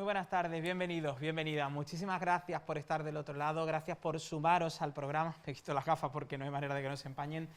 Muy buenas tardes, bienvenidos, bienvenida. Muchísimas gracias por estar del otro lado, gracias por sumaros al programa. Me he quitado las gafas porque no hay manera de que nos empañen.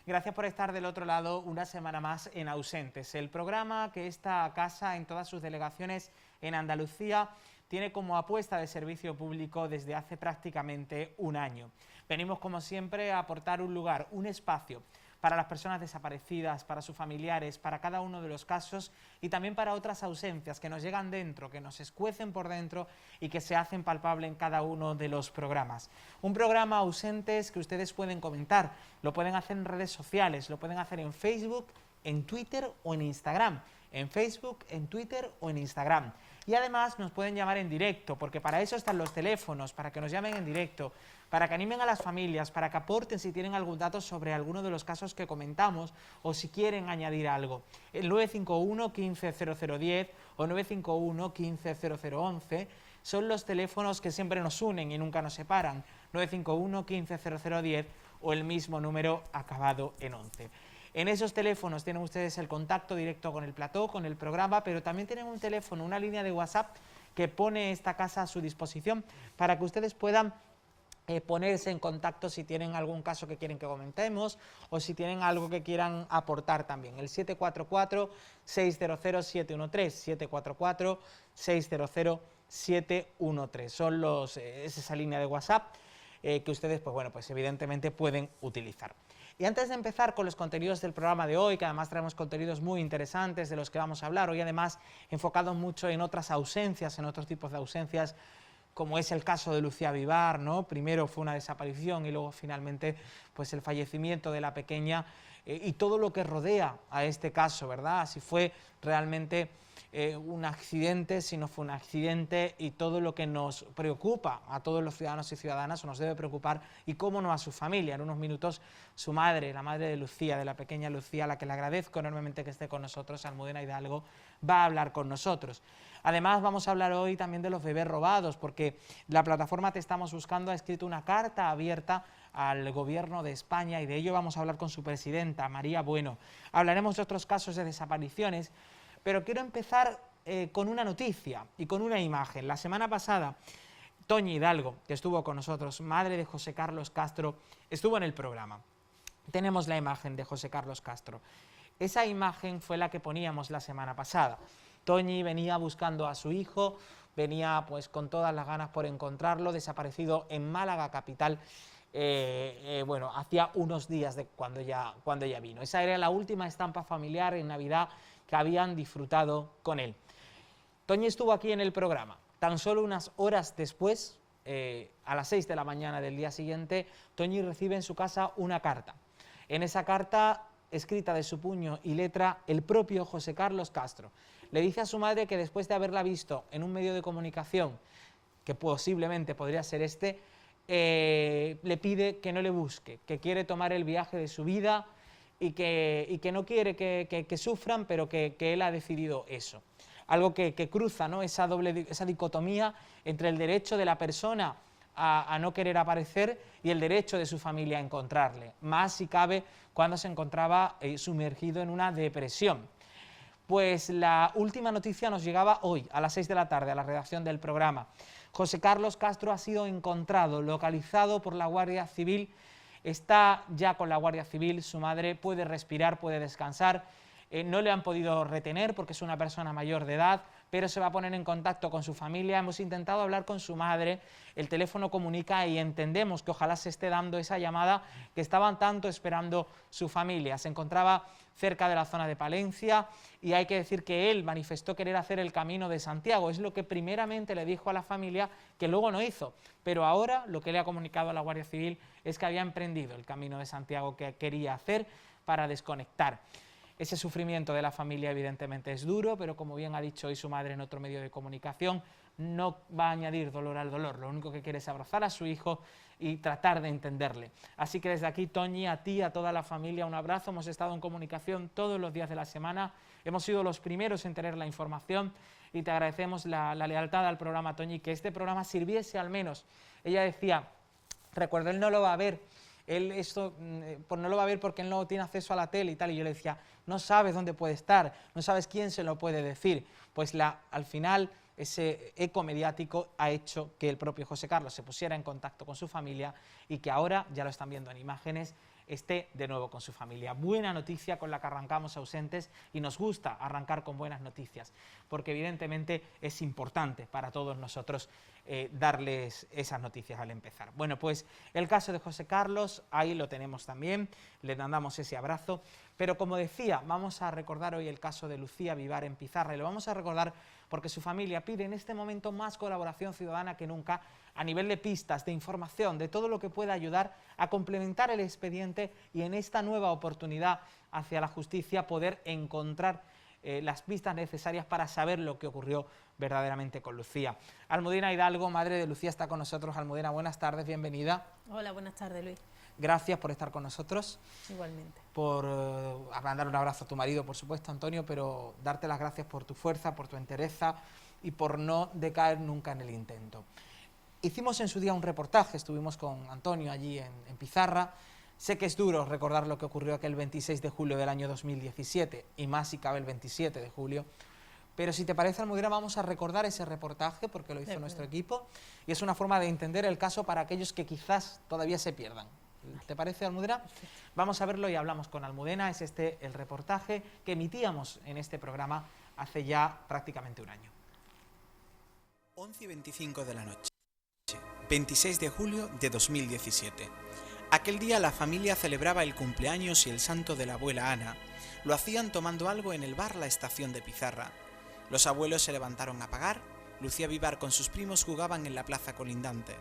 Gracias por estar del otro lado una semana más en Ausentes, el programa que esta casa en todas sus delegaciones en Andalucía tiene como apuesta de servicio público desde hace prácticamente un año. Venimos como siempre a aportar un lugar, un espacio para las personas desaparecidas, para sus familiares, para cada uno de los casos y también para otras ausencias que nos llegan dentro, que nos escuecen por dentro y que se hacen palpable en cada uno de los programas. Un programa Ausentes que ustedes pueden comentar, lo pueden hacer en redes sociales, lo pueden hacer en Facebook, en Twitter o en Instagram. En Facebook, en Twitter o en Instagram. Y además nos pueden llamar en directo, porque para eso están los teléfonos, para que nos llamen en directo, para que animen a las familias, para que aporten si tienen algún dato sobre alguno de los casos que comentamos o si quieren añadir algo. El 951 15 0010 o 951 15 0011 son los teléfonos que siempre nos unen y nunca nos separan. 951 15 0010 o el mismo número acabado en 11. En esos teléfonos tienen ustedes el contacto directo con el plató, con el programa, pero también tienen un teléfono, una línea de WhatsApp que pone esta casa a su disposición para que ustedes puedan ponerse en contacto si tienen algún caso que quieren que comentemos o si tienen algo que quieran aportar también. El 744-600-713, 744-600-713. Son es esa línea de WhatsApp que ustedes, pues evidentemente pueden utilizar. Y antes de empezar con los contenidos del programa de hoy, que además traemos contenidos muy interesantes de los que vamos a hablar, hoy además enfocados mucho en otras ausencias, en otros tipos de ausencias, como es el caso de Lucía Vivar, ¿no? Primero fue una desaparición y luego finalmente pues el fallecimiento de la pequeña y todo lo que rodea a este caso, ¿verdad? Si fue realmente un accidente, si no fue un accidente y todo lo que nos preocupa a todos los ciudadanos y ciudadanas o nos debe preocupar y cómo no a su familia. En unos minutos su madre, la madre de Lucía, de la pequeña Lucía, a la que le agradezco enormemente que esté con nosotros, Almudena Hidalgo, va a hablar con nosotros. Además vamos a hablar hoy también de los bebés robados, porque la plataforma Te Estamos Buscando ha escrito una carta abierta al Gobierno de España y de ello vamos a hablar con su presidenta, María Bueno. Hablaremos de otros casos de desapariciones, pero quiero empezar con una noticia y con una imagen. La semana pasada, Toñi Hidalgo, que estuvo con nosotros, madre de José Carlos Castro, estuvo en el programa. Tenemos la imagen de José Carlos Castro. Esa imagen fue la que poníamos la semana pasada. Toñi venía buscando a su hijo, venía pues con todas las ganas por encontrarlo, desaparecido en Málaga capital, hacía unos días de cuando ella vino. Esa era la última estampa familiar en Navidad que habían disfrutado con él. Toñi estuvo aquí en el programa. Tan solo unas horas después, a las 6 de la mañana del día siguiente, Toñi recibe en su casa una carta. En esa carta, escrita de su puño y letra, el propio José Carlos Castro le dice a su madre que después de haberla visto en un medio de comunicación, que posiblemente podría ser le pide que no le busque, que quiere tomar el viaje de su vida y que no quiere que sufran, pero que él ha decidido eso. Algo que cruza, ¿no? esa dicotomía entre el derecho de la persona a no querer aparecer y el derecho de su familia a encontrarle, más si cabe cuando se encontraba sumergido en una depresión. Pues la última noticia nos llegaba hoy, a las 6 de la tarde, a la redacción del programa. José Carlos Castro ha sido encontrado, localizado por la Guardia Civil, está ya con la Guardia Civil, su madre puede respirar, puede descansar, no le han podido retener porque es una persona mayor de edad, pero se va a poner en contacto con su familia. Hemos intentado hablar con su madre, el teléfono comunica y entendemos que ojalá se esté dando esa llamada que estaban tanto esperando su familia. Se encontraba cerca de la zona de Palencia y hay que decir que él manifestó querer hacer el Camino de Santiago, es lo que primeramente le dijo a la familia, que luego no hizo, pero ahora lo que le ha comunicado a la Guardia Civil es que había emprendido el Camino de Santiago que quería hacer para desconectar. Ese sufrimiento de la familia evidentemente es duro, pero como bien ha dicho hoy su madre en otro medio de comunicación, no va a añadir dolor al dolor, lo único que quiere es abrazar a su hijo y tratar de entenderle. Así que desde aquí, Toñi, a ti, a toda la familia, un abrazo. Hemos estado en comunicación todos los días de la semana, hemos sido los primeros en tener la información y te agradecemos la lealtad al programa, Toñi, que este programa sirviese al menos. Ella decía, recuerdo, él no lo va a ver, pues no lo va a ver porque él no tiene acceso a la tele y tal, y yo le decía, no sabes dónde puede estar, no sabes quién se lo puede decir. Pues al final ese eco mediático ha hecho que el propio José Carlos se pusiera en contacto con su familia y que ahora, ya lo están viendo en imágenes, esté de nuevo con su familia. Buena noticia con la que arrancamos Ausentes, y nos gusta arrancar con buenas noticias, porque evidentemente es importante para todos nosotros darles esas noticias al empezar. Bueno, pues el caso de José Carlos, ahí lo tenemos también, le mandamos ese abrazo, pero como decía, vamos a recordar hoy el caso de Lucía Vivar en Pizarra, y lo vamos a recordar porque su familia pide en este momento más colaboración ciudadana que nunca, a nivel de pistas, de información, de todo lo que pueda ayudar a complementar el expediente y en esta nueva oportunidad hacia la justicia poder encontrar las pistas necesarias para saber lo que ocurrió verdaderamente con Lucía. Almudena Hidalgo, madre de Lucía, está con nosotros. Almudena, buenas tardes, bienvenida. Hola, buenas tardes, Luis. Gracias por estar con nosotros. Igualmente. Por mandar un abrazo a tu marido, por supuesto, Antonio, pero darte las gracias por tu fuerza, por tu entereza y por no decaer nunca en el intento. Hicimos en su día un reportaje, estuvimos con Antonio allí en Pizarra. Sé que es duro recordar lo que ocurrió aquel 26 de julio del año 2017, y más si cabe el 27 de julio. Pero si te parece, Almudena, vamos a recordar ese reportaje porque lo hizo nuestro equipo y es una forma de entender el caso para aquellos que quizás todavía se pierdan. ¿Te parece, Almudena? Vamos a verlo y hablamos con Almudena. Es este el reportaje que emitíamos en este programa hace ya prácticamente un año. 11:25 de la noche, 26 de julio de 2017. Aquel día la familia celebraba el cumpleaños y el santo de la abuela Ana. Lo hacían tomando algo en el bar La Estación de Pizarra. Los abuelos se levantaron a pagar. Lucía Vivar con sus primos jugaban en la plaza colindante.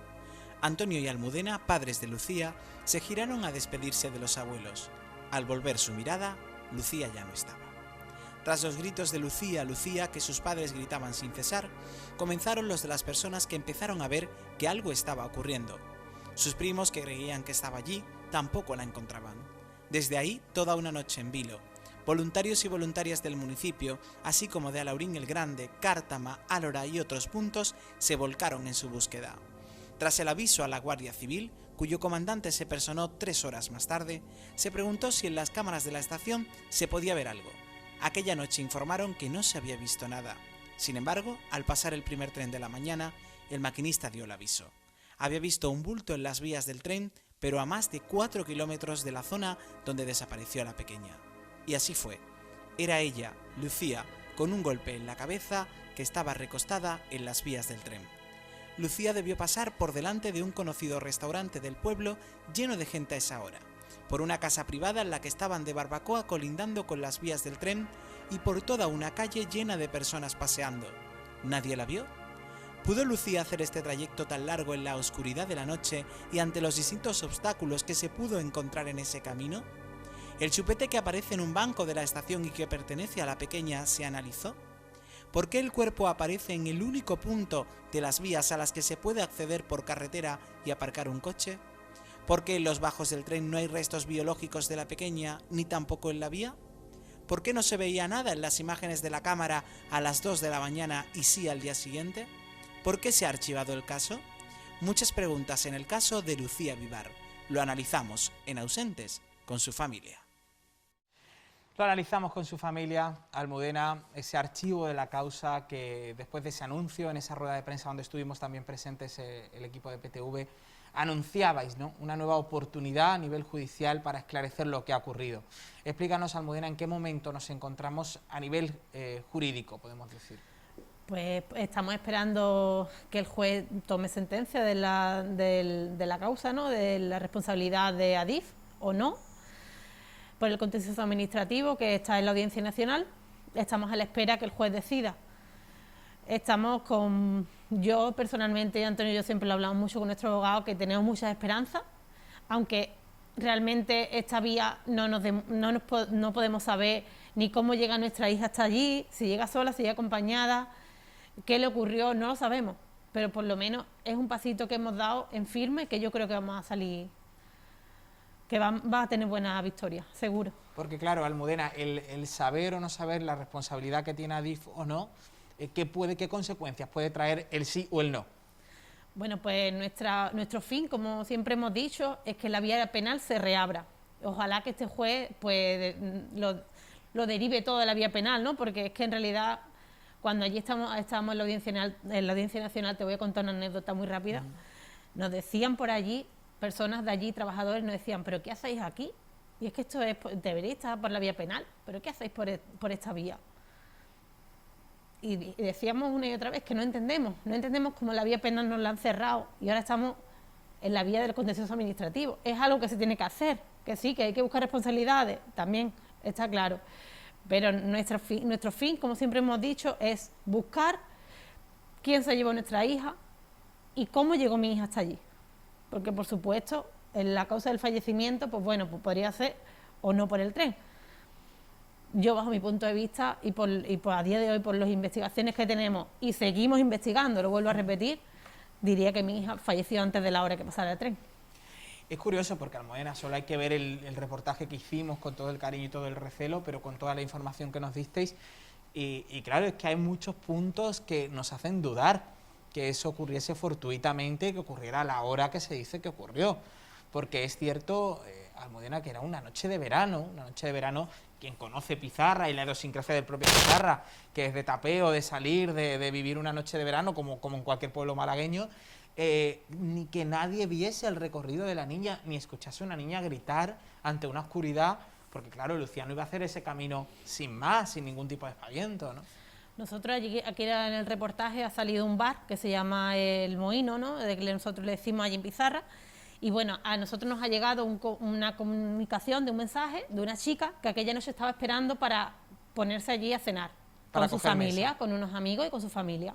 Antonio y Almudena, padres de Lucía, se giraron a despedirse de los abuelos. Al volver su mirada, Lucía ya no estaba. Tras los gritos de Lucía, Lucía, que sus padres gritaban sin cesar, comenzaron los de las personas que empezaron a ver que algo estaba ocurriendo. Sus primos, que creían que estaba allí, tampoco la encontraban. Desde ahí, toda una noche en vilo. Voluntarios y voluntarias del municipio, así como de Alaurín el Grande, Cártama, Álora y otros puntos, se volcaron en su búsqueda. Tras el aviso a la Guardia Civil, cuyo comandante se personó 3 horas más tarde, se preguntó si en las cámaras de la estación se podía ver algo. Aquella noche informaron que no se había visto nada. Sin embargo, al pasar el primer tren de la mañana, el maquinista dio el aviso. Había visto un bulto en las vías del tren, pero a más de 4 kilómetros de la zona donde desapareció la pequeña. Y así fue. Era ella, Lucía, con un golpe en la cabeza, que estaba recostada en las vías del tren. Lucía debió pasar por delante de un conocido restaurante del pueblo lleno de gente a esa hora, por una casa privada en la que estaban de barbacoa colindando con las vías del tren y por toda una calle llena de personas paseando. ¿Nadie la vio? ¿Pudo Lucía hacer este trayecto tan largo en la oscuridad de la noche y ante los distintos obstáculos que se pudo encontrar en ese camino? ¿El chupete que aparece en un banco de la estación y que pertenece a la pequeña se analizó? ¿Por qué el cuerpo aparece en el único punto de las vías a las que se puede acceder por carretera y aparcar un coche? ¿Por qué en los bajos del tren no hay restos biológicos de la pequeña ni tampoco en la vía? ¿Por qué no se veía nada en las imágenes de la cámara a las 2 de la mañana y sí al día siguiente? ¿Por qué se ha archivado el caso? Muchas preguntas en el caso de Lucía Vivar. Lo analizamos en Ausentes con su familia. Lo analizamos con su familia, Almudena, ese archivo de la causa que después de ese anuncio, en esa rueda de prensa donde estuvimos también presentes el equipo de PTV, anunciabais, ¿no?, una nueva oportunidad a nivel judicial para esclarecer lo que ha ocurrido. Explícanos, Almudena, en qué momento nos encontramos a nivel jurídico, podemos decir. Pues estamos esperando que el juez tome sentencia de la causa, ¿no?, de la responsabilidad de Adif o no, por el contencioso administrativo que está en la Audiencia Nacional. Estamos a la espera que el juez decida. Estamos yo personalmente, y Antonio y yo siempre lo hablamos mucho con nuestro abogado, que tenemos muchas esperanzas, aunque realmente esta vía no podemos saber ni cómo llega nuestra hija hasta allí, si llega sola, si llega acompañada, qué le ocurrió, no lo sabemos, pero por lo menos es un pasito que hemos dado en firme, que yo creo que vamos a salir, que va a tener buena victoria, seguro. Porque claro, Almudena, el saber o no saber la responsabilidad que tiene Adif o no, ¿qué consecuencias puede traer el sí o el no? Bueno, pues nuestro fin, como siempre hemos dicho, es que la vía penal se reabra. Ojalá que este juez pues lo derive todo de la vía penal, ¿no? Porque es que en realidad Cuando allí estábamos en la Audiencia Nacional, te voy a contar una anécdota muy rápida, nos decían por allí, personas de allí, trabajadores, nos decían, ¿pero qué hacéis aquí? Y es que esto debería estar por la vía penal, ¿pero qué hacéis por esta vía? Y decíamos una y otra vez que no entendemos cómo la vía penal nos la han cerrado y ahora estamos en la vía del contencioso administrativo. Es algo que se tiene que hacer, que sí, que hay que buscar responsabilidades, también está claro. Pero nuestro fin, como siempre hemos dicho, es buscar quién se llevó a nuestra hija y cómo llegó mi hija hasta allí. Porque, por supuesto, en la causa del fallecimiento, pues bueno, pues podría ser o no por el tren. Yo, bajo mi punto de vista, y por a día de hoy, por las investigaciones que tenemos, y seguimos investigando, lo vuelvo a repetir, diría que mi hija falleció antes de la hora que pasara el tren. Es curioso porque, Almudena, solo hay que ver el reportaje que hicimos con todo el cariño y todo el recelo, pero con toda la información que nos disteis. Y claro, es que hay muchos puntos que nos hacen dudar que eso ocurriese fortuitamente, que ocurriera a la hora que se dice que ocurrió. Porque es cierto, Almudena, que era una noche de verano, quien conoce Pizarra y la idiosincrasia del propio Pizarra, que es de tapeo, de salir, de vivir una noche de verano, como en cualquier pueblo malagueño, ni que nadie viese el recorrido de la niña, ni escuchase a una niña gritar ante una oscuridad, porque claro, Luciano iba a hacer ese camino sin más, sin ningún tipo de espaviento, ¿no? Nosotros aquí en el reportaje ha salido un bar que se llama El Mohino, ¿no?, de que nosotros le decimos allí en Pizarra, y bueno, a nosotros nos ha llegado una comunicación de un mensaje de una chica que aquella noche estaba esperando para ponerse allí a cenar con su familia, con unos amigos y con su familia.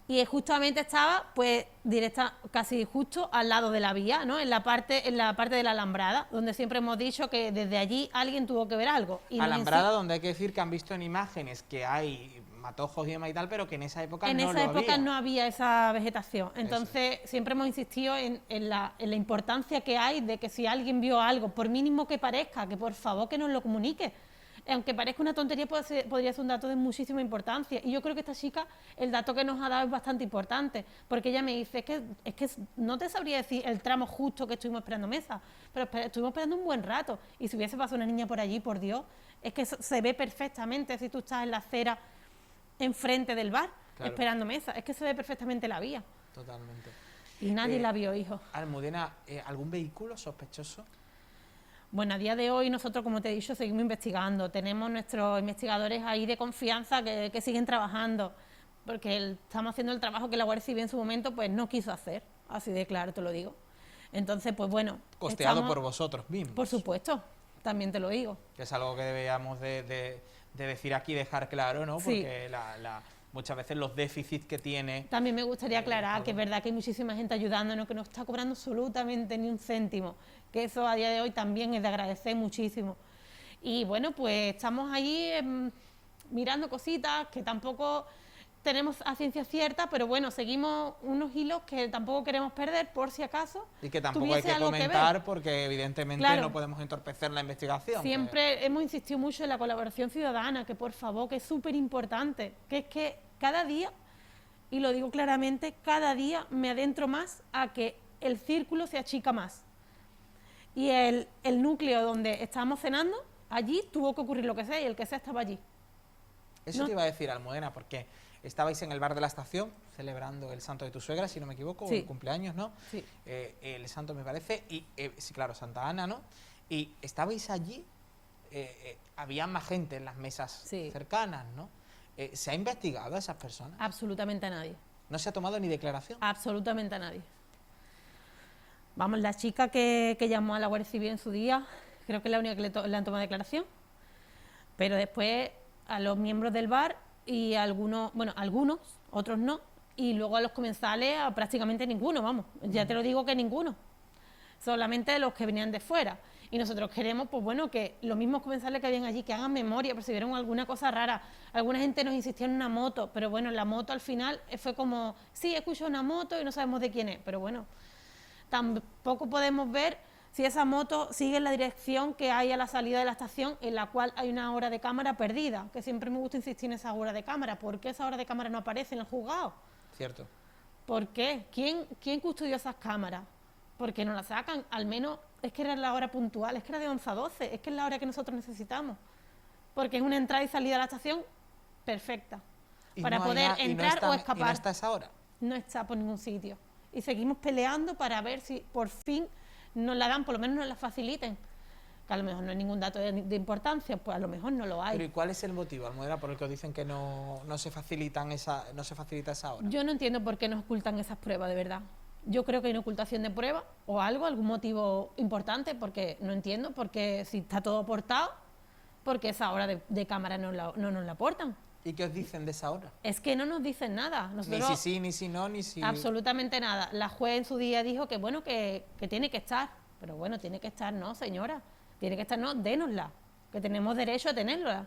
Y justamente estaba, pues, casi justo al lado de la vía, ¿no?, en la parte de la alambrada, donde siempre hemos dicho que desde allí alguien tuvo que ver algo. Y alambrada, donde hay que decir que han visto en imágenes que hay matojos y demás y tal, pero que en esa época no había esa vegetación. Entonces, siempre hemos insistido en la importancia que hay de que si alguien vio algo, por mínimo que parezca, que por favor que nos lo comunique. Aunque parezca una tontería, podría ser un dato de muchísima importancia. Y yo creo que esta chica, el dato que nos ha dado es bastante importante, porque ella me dice, es que no te sabría decir el tramo justo que estuvimos esperando mesa, pero estuvimos esperando un buen rato. Y si hubiese pasado una niña por allí, por Dios, es que se ve perfectamente si tú estás en la acera enfrente del bar, claro, esperando mesa. Es que se ve perfectamente la vía. Totalmente. Y nadie la vio, hijo. Almudena, ¿algún vehículo sospechoso? Bueno, a día de hoy nosotros, como te he dicho, seguimos investigando. Tenemos nuestros investigadores ahí de confianza que siguen trabajando, porque estamos haciendo el trabajo que la Guardia Civil en su momento pues no quiso hacer, así de claro te lo digo. Entonces, pues bueno... Costeado por vosotros mismos. Por supuesto, también te lo digo. Que es algo que debíamos de decir aquí, dejar claro, ¿no? Porque sí, muchas veces los déficits que tiene... También me gustaría aclarar que es verdad que hay muchísima gente ayudándonos, que no está cobrando absolutamente ni un céntimo, que eso a día de hoy también es de agradecer muchísimo. Y bueno, pues estamos ahí mirando cositas que tampoco tenemos a ciencia cierta, pero bueno, seguimos unos hilos que tampoco queremos perder por si acaso. Y que tampoco hay que comentar porque evidentemente claro, no podemos entorpecer la investigación. Siempre hemos insistido mucho en la colaboración ciudadana, que por favor, que es súper importante, que es que cada día, y lo digo claramente, cada día me adentro más a que el círculo se achica más. Y el núcleo donde estábamos cenando, allí tuvo que ocurrir lo que sea, y el que sea estaba allí. Eso te iba a decir, Almudena, porque estabais en el bar de la estación celebrando el santo de tu suegra, si no me equivoco, sí, o el cumpleaños, ¿no? Sí. El santo me parece, y sí, claro, Santa Ana, ¿no? Y estabais allí, había más gente en las mesas cercanas, ¿no? ¿Se ha investigado a esas personas? Absolutamente a nadie. ¿No se ha tomado ni declaración? Absolutamente a nadie. Vamos, la chica que llamó a la Guardia Civil en su día, creo que es la única que le han tomado declaración, pero después a los miembros del bar y algunos, otros no, y luego a los comensales a prácticamente ninguno, vamos, ya te lo digo que ninguno, solamente los que venían de fuera. Y nosotros queremos, pues bueno, que los mismos comensales que habían allí, que hagan memoria, por si vieron alguna cosa rara. Alguna gente nos insistía en una moto, pero bueno, la moto al final fue como, sí, escucho una moto y no sabemos de quién es, pero bueno, tampoco podemos ver si esa moto sigue en la dirección que hay a la salida de la estación, en la cual hay una hora de cámara perdida, que siempre me gusta insistir en esa hora de cámara. ¿Por qué esa hora de cámara no aparece en el juzgado? Cierto. ¿Por qué? ¿Quién custodió esas cámaras? ¿Por qué no las sacan? Al menos es que era la hora puntual, es que era de 11 a 12, es que es la hora que nosotros necesitamos. Porque es una entrada y salida a la estación perfecta. Y para no hay poder y no entrar está- o Y no escapar. está a esa hora. No está por ningún sitio. Y seguimos peleando para ver si por fin nos la dan, por lo menos nos la faciliten. Que a lo mejor no hay ningún dato de importancia, pues a lo mejor no lo hay. Pero ¿y cuál es el motivo, Almudena, por el que os dicen que no se facilita esa hora? Yo no entiendo por qué nos ocultan esas pruebas, de verdad. Yo creo que hay una ocultación de pruebas o algo, algún motivo importante, porque no entiendo, porque si está todo aportado, porque esa hora de cámara no nos la aportan. ¿Y qué os dicen de esa hora? Es que no nos dicen nada. Ni Nosotros, si sí, ni si no, ni si... absolutamente nada. La juez en su día dijo que bueno, que tiene que estar. Pero bueno, tiene que estar, no, señora. Tiene que estar, no, dénosla. Que tenemos derecho a tenerla.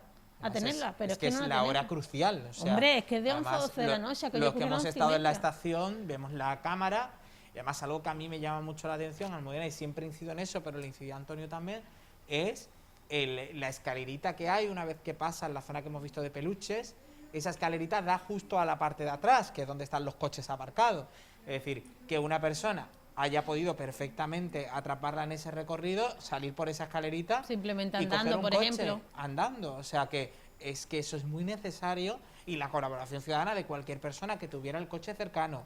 Pero es que es no la la tenemos. hora crucial. O sea, Hombre, es que es de 11 a además, 12 de la noche. Que los que hemos estado en la esta estación, vemos la cámara, y además algo que a mí me llama mucho la atención, Almudena, y siempre incido en eso, pero le incidió Antonio también, es la escalerita que hay una vez que pasa en la zona que hemos visto de peluches. Esa escalerita da justo a la parte de atrás, que es donde están los coches aparcados. Es decir, que una persona haya podido perfectamente atraparla en ese recorrido, salir por esa escalerita simplemente y coger andando, un por coche ejemplo. andando. O sea que eso es muy necesario, y la colaboración ciudadana de cualquier persona que tuviera el coche cercano.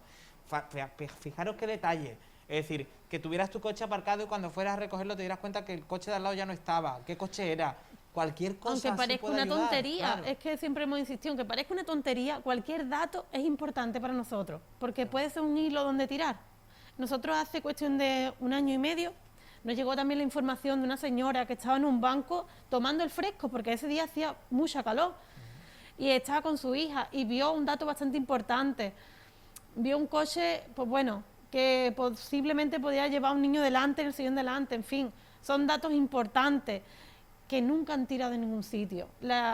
Fijaros qué detalle. Es decir, que tuvieras tu coche aparcado y cuando fueras a recogerlo te dieras cuenta que el coche de al lado ya no estaba. ¿Qué coche era? Cualquier cosa. Aunque así parezca puede una ayudar, tontería, claro. es que siempre hemos insistido, aunque parezca una tontería, cualquier dato es importante para nosotros, porque puede ser un hilo donde tirar. Nosotros hace cuestión de 1 año y medio nos llegó también la información de una señora que estaba en un banco tomando el fresco, porque ese día hacía mucha calor, y estaba con su hija y vio un dato bastante importante. Vio un coche, pues bueno, que posiblemente podía llevar a un niño delante, en el sillón delante, en fin, son datos importantes que nunca han tirado de ningún sitio.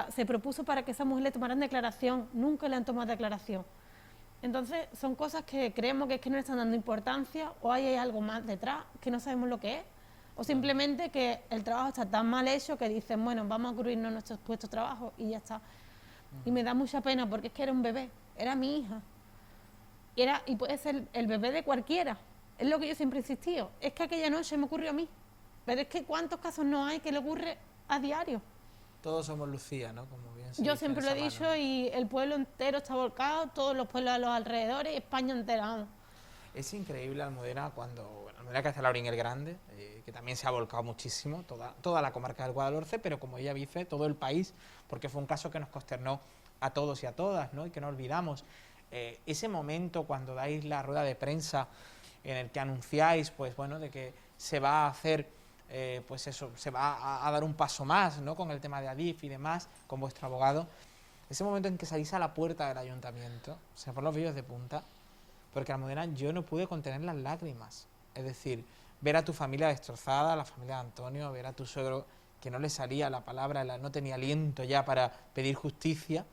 Se propuso para que esa mujer le tomaran declaración, nunca le han tomado declaración. Entonces son cosas que creemos que es que no le están dando importancia, o hay algo más detrás que no sabemos lo que es, o simplemente que el trabajo está tan mal hecho que dicen, bueno, vamos a cubrirnos nuestros puestos de trabajo y ya está. Y me da mucha pena porque es que era un bebé, era mi hija. Y puede ser el bebé de cualquiera, es lo que yo siempre he insistido. Es que aquella noche me ocurrió a mí, pero es que ¿cuántos casos no hay que le ocurre a diario? Todos somos Lucía, ¿no? Como bien se Yo dice siempre en lo he esa mano. dicho, y el pueblo entero está volcado, todos los pueblos a los alrededores, España entera, vamos. Es increíble, Almudena, Almudena que hace Laurín el Grande, que también se ha volcado muchísimo, toda la comarca del Guadalhorce, pero como ella dice, todo el país, porque fue un caso que nos consternó a todos y a todas, ¿no? Y que no olvidamos. Ese momento cuando dais la rueda de prensa en el que anunciáis, pues bueno, de que se va a hacer, pues eso, se va a dar un paso más, ¿no? Con el tema de Adif y demás, con vuestro abogado. Ese momento en que salís a la puerta del ayuntamiento, se me ponen los vellos de punta, porque Almudena, yo no pude contener las lágrimas. Es decir, ver a tu familia destrozada, la familia de Antonio, ver a tu suegro que no le salía la palabra, no tenía aliento ya para pedir justicia,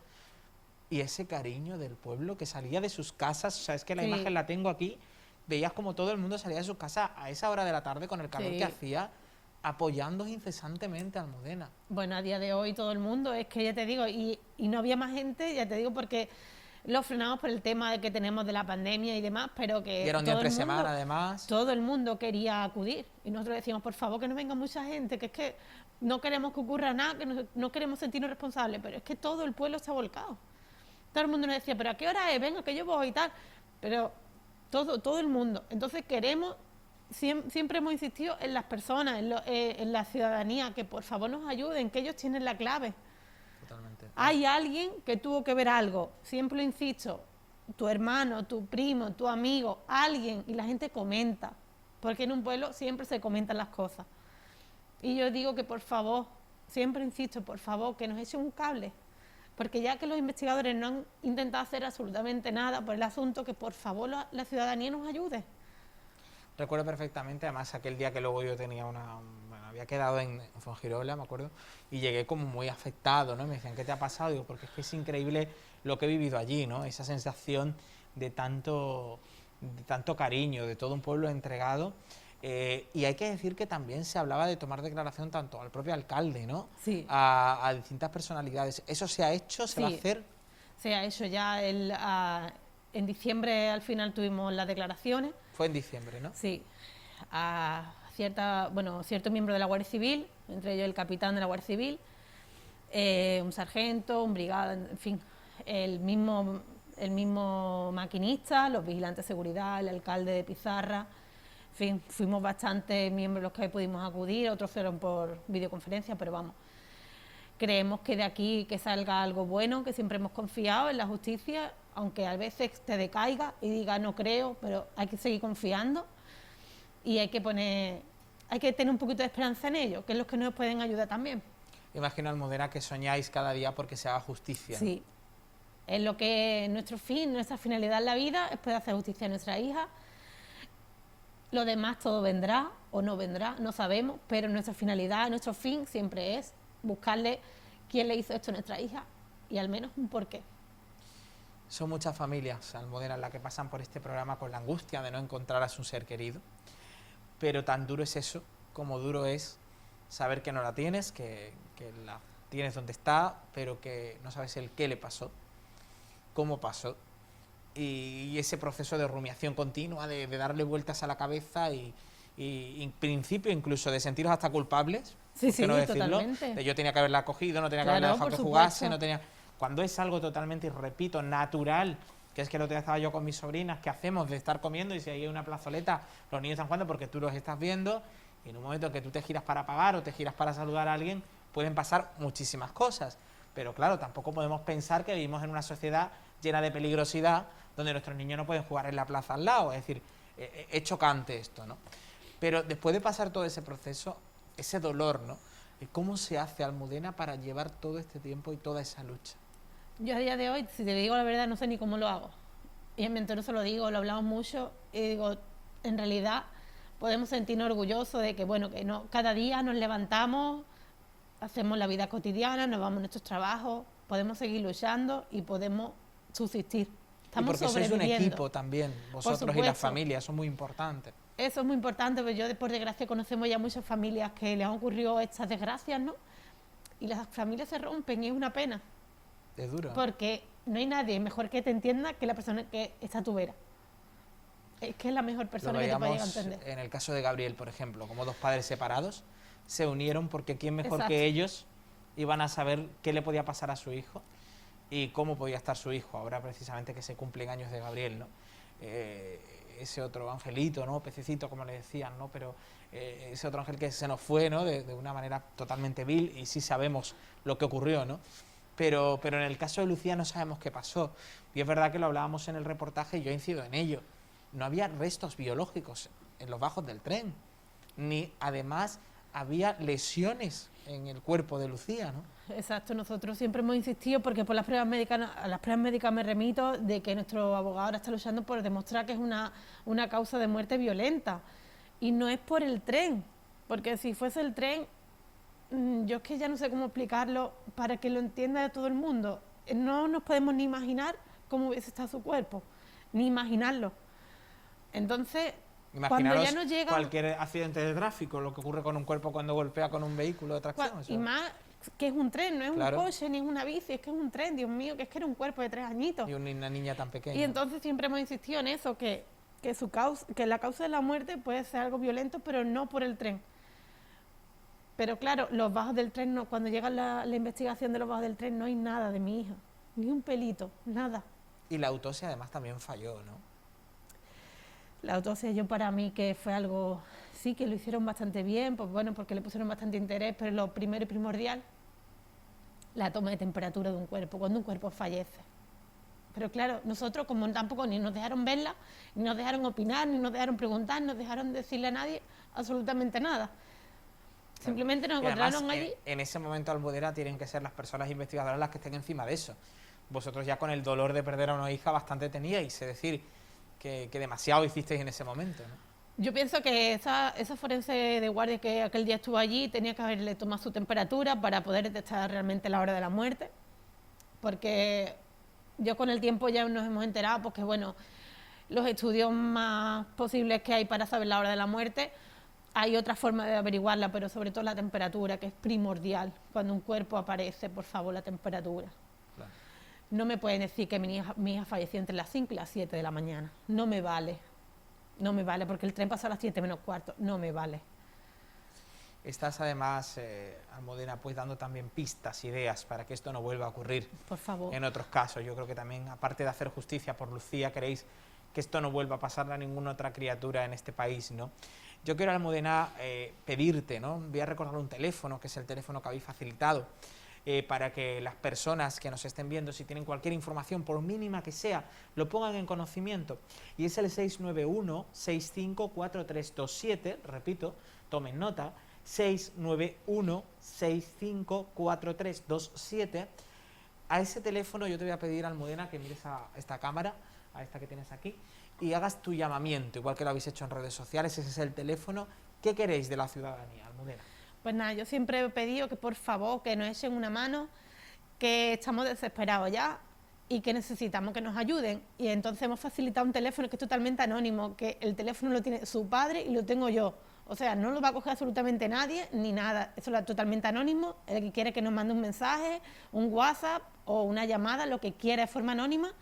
y ese cariño del pueblo que salía de sus casas. O sea, es que la Sí. imagen la tengo aquí, veías como todo el mundo salía de sus casas a esa hora de la tarde con el calor Sí. que hacía, apoyando incesantemente a Almudena. Bueno, a día de hoy todo el mundo, es que ya te digo, y no había más gente, ya te digo, porque lo frenamos por el tema de que tenemos de la pandemia y demás, pero que Y era un día todo entre el mundo, semana, además. todo el mundo quería acudir, y nosotros decíamos, por favor, que no venga mucha gente, que es que no queremos que ocurra nada, que no queremos sentirnos responsables, pero es que todo el pueblo se ha volcado. Todo el mundo nos decía, pero ¿a qué hora es? Venga, que yo voy y tal. Pero todo el mundo. Entonces queremos, siempre hemos insistido en las personas, en la ciudadanía, que por favor nos ayuden, que ellos tienen la clave. Totalmente. Hay alguien que tuvo que ver algo, siempre lo insisto, tu hermano, tu primo, tu amigo, alguien, y la gente comenta, porque en un pueblo siempre se comentan las cosas. Y yo digo que por favor, siempre insisto, por favor, que nos echen un cable, porque ya que los investigadores no han intentado hacer absolutamente nada por el asunto, que por favor la ciudadanía nos ayude. Recuerdo perfectamente, además, aquel día que luego yo tenía bueno, había quedado en Fuengirola, me acuerdo, y llegué como muy afectado, ¿no? Y me decían, ¿qué te ha pasado? Digo, porque es que es increíble lo que he vivido allí, ¿no? Esa sensación de tanto cariño, de todo un pueblo entregado. Y hay que decir que también se hablaba de tomar declaración tanto al propio alcalde, ¿no? Sí. A distintas personalidades. ¿Eso se ha hecho? ¿Se va a Sí. hacer? Se ha hecho ya, en diciembre al final tuvimos las declaraciones. Fue en diciembre, ¿no? Sí, a cierto miembro de la Guardia Civil, entre ellos el capitán de la Guardia Civil, un sargento, un brigada, en fin, el mismo maquinista, los vigilantes de seguridad, el alcalde de Pizarra. En fin, fuimos bastantes miembros los que pudimos acudir, otros fueron por videoconferencia, pero vamos. Creemos que de aquí que salga algo bueno, que siempre hemos confiado en la justicia, aunque a veces te decaiga y diga no creo, pero hay que seguir confiando y hay que tener un poquito de esperanza en ello, que es lo que nos pueden ayudar también. Imagino, Almudena, que soñáis cada día porque se haga justicia. Sí, es lo que nuestro fin, nuestra finalidad en la vida es poder hacer justicia a nuestra hija. Lo demás todo vendrá o no vendrá, no sabemos, pero nuestra finalidad, nuestro fin siempre es buscarle quién le hizo esto a nuestra hija y al menos un porqué. Son muchas familias, Almudena, las que pasan por este programa con la angustia de no encontrar a su ser querido, pero tan duro es eso como duro es saber que no la tienes, que la tienes donde está, pero que no sabes el qué le pasó, cómo pasó, y ese proceso de rumiación continua, de darle vueltas a la cabeza y en principio incluso de sentiros hasta culpables, sí, sí, no decirlo, totalmente. de yo tenía que haberla cogido, no tenía que Claro, haberla dejado por que jugase, supuesto. no tenía... Cuando es algo totalmente, y repito, natural, que es que el otro día estaba yo con mis sobrinas, ¿qué hacemos? De estar comiendo y si hay una plazoleta, los niños están jugando porque tú los estás viendo y en un momento en que tú te giras para pagar o te giras para saludar a alguien, pueden pasar muchísimas cosas. Pero claro, tampoco podemos pensar que vivimos en una sociedad llena de peligrosidad donde nuestros niños no pueden jugar en la plaza al lado. Es decir, es chocante esto, ¿no? Pero después de pasar todo ese proceso, ese dolor, ¿no? ¿Cómo se hace, Almudena, para llevar todo este tiempo y toda esa lucha? Yo a día de hoy, si te digo la verdad, no sé ni cómo lo hago. Y en mi entorno se lo digo, lo hablamos mucho y digo, en realidad podemos sentirnos orgullosos de que, bueno, que no, cada día nos levantamos, hacemos la vida cotidiana, nos vamos a nuestros trabajos, podemos seguir luchando y podemos subsistir. Estamos y porque sois un sobreviviendo. equipo también, vosotros y la supuesto. familia, eso es muy importante. Eso es muy importante, pero yo por desgracia conocemos ya muchas familias que les han ocurrido estas desgracias, ¿no? Y las familias se rompen y es una pena. Es duro. Porque no hay nadie mejor que te entienda que la persona que está a tu vera. Es que es la mejor persona que te puede llegar a entender. En el caso de Gabriel, por ejemplo, como dos padres separados, se unieron porque quién mejor Exacto. que ellos iban a saber qué le podía pasar a su hijo y cómo podía estar su hijo, ahora precisamente que se cumplen años de Gabriel, ¿no? Ese otro angelito, ¿no? Pececito, como le decían, ¿no? Pero ese otro ángel que se nos fue, ¿no? De una manera totalmente vil, y sí sabemos lo que ocurrió, ¿no? Pero en el caso de Lucía no sabemos qué pasó. Y es verdad que lo hablábamos en el reportaje y yo incido en ello. No había restos biológicos en los bajos del tren, ni además había lesiones en el cuerpo de Lucía, ¿no? Exacto, nosotros siempre hemos insistido porque por las pruebas médicas, a las pruebas médicas me remito de que nuestro abogado ahora está luchando por demostrar que es una causa de muerte violenta y no es por el tren, porque si fuese el tren, yo es que ya no sé cómo explicarlo para que lo entienda todo el mundo. No nos podemos ni imaginar cómo hubiese estado su cuerpo, ni imaginarlo. Entonces, Imaginaros cuando ya no llega cualquier accidente de tráfico, lo que ocurre con un cuerpo cuando golpea con un vehículo de tracción. y más que es un tren, no es Claro. un coche ni es una bici, es que es un tren, Dios mío, que es que era un cuerpo de 3 añitos. Y una niña tan pequeña. Y entonces siempre hemos insistido en eso, que la causa de la muerte puede ser algo violento, pero no por el tren. Pero claro, los bajos del tren, no, cuando llega la investigación de los bajos del tren, no hay nada de mi hija, ni un pelito, nada. Y la autopsia además también falló, ¿no? La autopsia yo para mí que fue algo, sí que lo hicieron bastante bien, pues bueno, porque le pusieron bastante interés, pero lo primero y primordial, la toma de temperatura de un cuerpo, cuando un cuerpo fallece. Pero claro, nosotros como tampoco ni nos dejaron verla, ni nos dejaron opinar, ni nos dejaron preguntar, ni nos dejaron decirle a nadie absolutamente nada. Simplemente nos Y además, encontraron allí. en ese momento, Almudena, tienen que ser las personas investigadoras las que estén encima de eso. Vosotros ya con el dolor de perder a una hija bastante teníais, es decir, que demasiado hicisteis en ese momento, ¿no? Yo pienso que esa forense de guardia que aquel día estuvo allí tenía que haberle tomado su temperatura para poder detectar realmente la hora de la muerte, porque yo con el tiempo ya nos hemos enterado, porque bueno, los estudios más posibles que hay para saber la hora de la muerte, hay otra forma de averiguarla, pero sobre todo la temperatura, que es primordial. Cuando un cuerpo aparece, por favor, la temperatura. Claro. No me pueden decir que mi hija falleció entre las 5 y las 7 de la mañana. No me vale. No me vale, porque el tren pasó a las 7 menos cuarto. No me vale. Estás además, Almudena, pues dando también pistas, ideas para que esto no vuelva a ocurrir Por favor. en otros casos. Yo creo que también, aparte de hacer justicia por Lucía, queréis que esto no vuelva a pasarle a ninguna otra criatura en este país, ¿no? Yo quiero, Almudena, pedirte, ¿no? Voy a recordar un teléfono, que es el teléfono que habéis facilitado, para que las personas que nos estén viendo, si tienen cualquier información, por mínima que sea, lo pongan en conocimiento. Y es el 691-654327, repito, tomen nota, 691-654327. A ese teléfono yo te voy a pedir, Almudena, que mires a esta cámara, a esta que tienes aquí, y hagas tu llamamiento, igual que lo habéis hecho en redes sociales. Ese es el teléfono. ¿Qué queréis de la ciudadanía, Almudena? Pues nada, yo siempre he pedido que por favor que nos echen una mano, que estamos desesperados ya y que necesitamos que nos ayuden. Y entonces hemos facilitado un teléfono que es totalmente anónimo, que el teléfono lo tiene su padre y lo tengo yo. O sea, no lo va a coger absolutamente nadie ni nada. Eso es totalmente anónimo. El que quiere que nos mande un mensaje, un WhatsApp o una llamada, lo que quiera de forma anónima.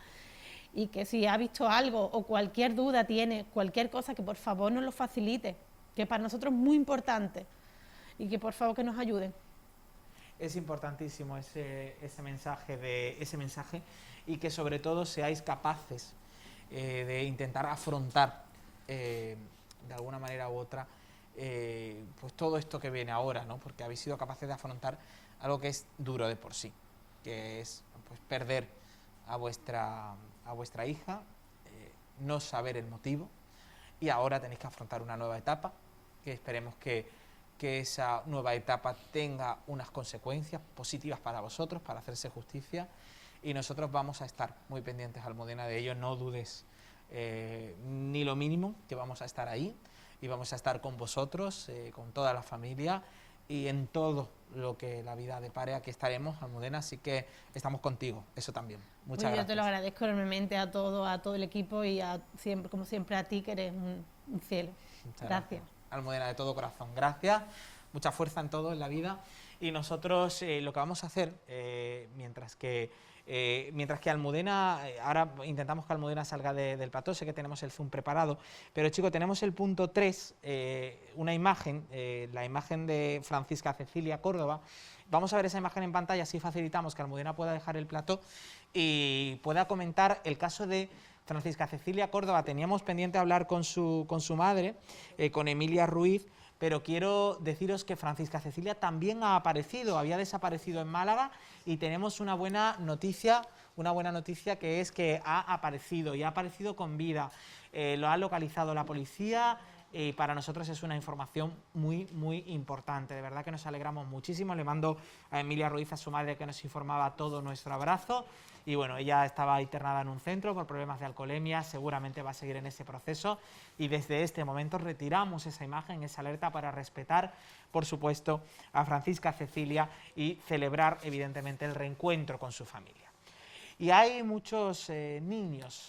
Y que si ha visto algo o cualquier duda tiene, cualquier cosa, que por favor nos lo facilite, que para nosotros es muy importante. Y que por favor que nos ayuden. Es importantísimo ese mensaje y que sobre todo seáis capaces de intentar afrontar de alguna manera u otra pues todo esto que viene ahora, ¿no? Porque habéis sido capaces de afrontar algo que es duro de por sí, que es pues perder a vuestra hija, no saber el motivo, y ahora tenéis que afrontar una nueva etapa, que esperemos que esa nueva etapa tenga unas consecuencias positivas para vosotros, para hacerse justicia, y nosotros vamos a estar muy pendientes, Almudena, de ello. No dudes ni lo mínimo, que vamos a estar ahí y vamos a estar con vosotros, con toda la familia, y en todo lo que la vida depare, aquí estaremos, Almudena, así que estamos contigo, eso también. Muchas gracias. Yo te lo agradezco enormemente a todo el equipo y siempre, como siempre, a ti, que eres un cielo. Gracias. Almudena, de todo corazón, gracias, mucha fuerza en todo en la vida. Y nosotros lo que vamos a hacer, mientras que Almudena, ahora intentamos que Almudena salga del plató, sé que tenemos el Zoom preparado, pero chicos, tenemos el punto 3, una imagen, la imagen de Francisca Cecilia Córdoba. Vamos a ver esa imagen en pantalla, así facilitamos que Almudena pueda dejar el plató y pueda comentar el caso de Francisca Cecilia Córdoba. Teníamos pendiente hablar con su madre, con Emilia Ruiz, pero quiero deciros que Francisca Cecilia también ha aparecido, había desaparecido en Málaga, y tenemos una buena noticia que es que ha aparecido, y ha aparecido con vida. Lo ha localizado la policía, y para nosotros es una información muy, muy importante. De verdad que nos alegramos muchísimo. Le mando a Emilia Ruiz, a su madre, que nos informaba, todo nuestro abrazo. Y bueno, ella estaba internada en un centro por problemas de alcoholemia, seguramente va a seguir en ese proceso, y desde este momento retiramos esa imagen, esa alerta, para respetar, por supuesto, a Francisca Cecilia y celebrar, evidentemente, el reencuentro con su familia. Y hay muchos niños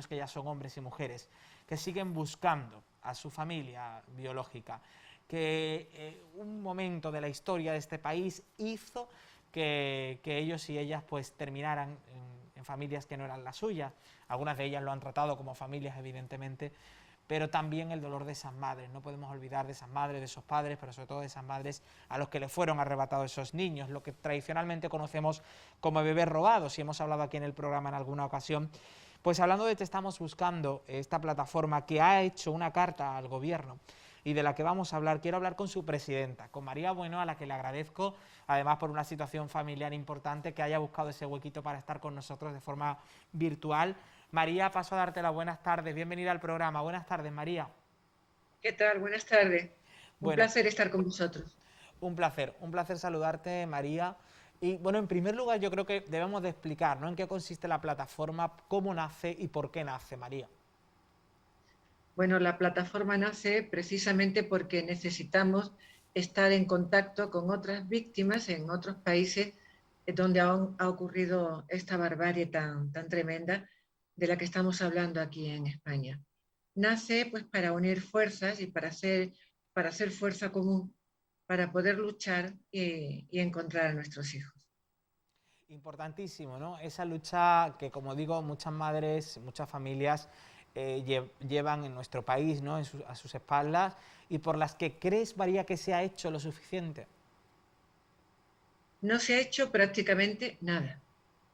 que ya son hombres y mujeres, que siguen buscando a su familia biológica, que un momento de la historia de este país hizo que ellos y ellas pues terminaran en familias que no eran las suyas. Algunas de ellas lo han tratado como familias, evidentemente, pero también el dolor de esas madres. No podemos olvidar de esas madres, de esos padres, pero sobre todo de esas madres a los que les fueron arrebatados esos niños, lo que tradicionalmente conocemos como bebés robados, y hemos hablado aquí en el programa en alguna ocasión. Pues hablando de Te Estamos Buscando, esta plataforma que ha hecho una carta al gobierno y de la que vamos a hablar, quiero hablar con su presidenta, con María Bueno, a la que le agradezco, además por una situación familiar importante, que haya buscado ese huequito para estar con nosotros de forma virtual. María, paso a darte las buenas tardes, bienvenida al programa. Buenas tardes, María. ¿Qué tal? Buenas tardes. Un placer estar con vosotros. Un placer saludarte, María. Y bueno, en primer lugar yo creo que debemos de explicar, ¿no?, en qué consiste la plataforma, cómo nace y por qué nace, María. Bueno, la plataforma nace precisamente porque necesitamos estar en contacto con otras víctimas en otros países donde ha ocurrido esta barbarie tan tremenda de la que estamos hablando aquí en España. Nace pues para unir fuerzas y para hacer fuerza común, para poder luchar y encontrar a nuestros hijos. Importantísimo, ¿no? Esa lucha que, como digo, muchas madres, muchas familias llevan en nuestro país, ¿no? A sus espaldas, y por las que crees, María, que se ha hecho lo suficiente. No se ha hecho prácticamente nada.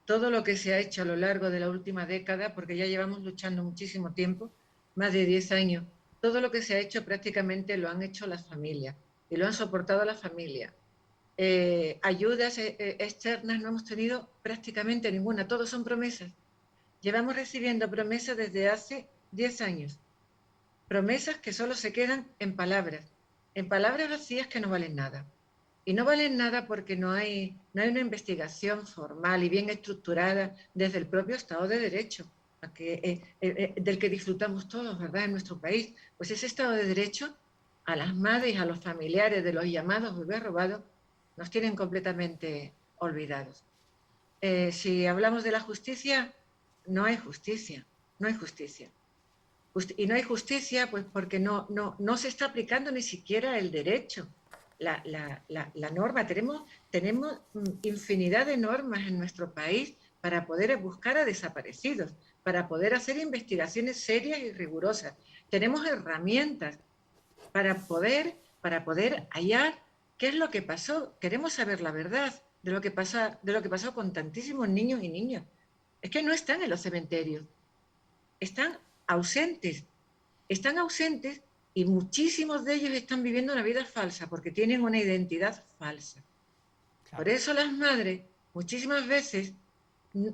Todo lo que se ha hecho a lo largo de la última década, porque ya llevamos luchando muchísimo tiempo, más de 10 años, todo lo que se ha hecho prácticamente lo han hecho las familias y lo han soportado las familias. Ayudas externas no hemos tenido prácticamente ninguna, todos son promesas. Llevamos recibiendo promesas desde hace 10 años, promesas que solo se quedan en palabras vacías que no valen nada. Y no valen nada porque no hay una investigación formal y bien estructurada desde el propio Estado de Derecho, del que disfrutamos todos, ¿verdad?, en nuestro país. Pues ese Estado de Derecho, a las madres y a los familiares de los llamados bebés robados, nos tienen completamente olvidados. Si hablamos de la justicia, no hay justicia, no hay justicia. Y no hay justicia pues porque no se está aplicando ni siquiera el derecho, la norma. Tenemos infinidad de normas en nuestro país para poder buscar a desaparecidos, para poder hacer investigaciones serias y rigurosas. Tenemos herramientas para poder hallar qué es lo que pasó. Queremos saber la verdad de lo que pasó con tantísimos niños y niñas. Es que no están en los cementerios, están ausentes y muchísimos de ellos están viviendo una vida falsa porque tienen una identidad falsa. Claro. Por eso las madres muchísimas veces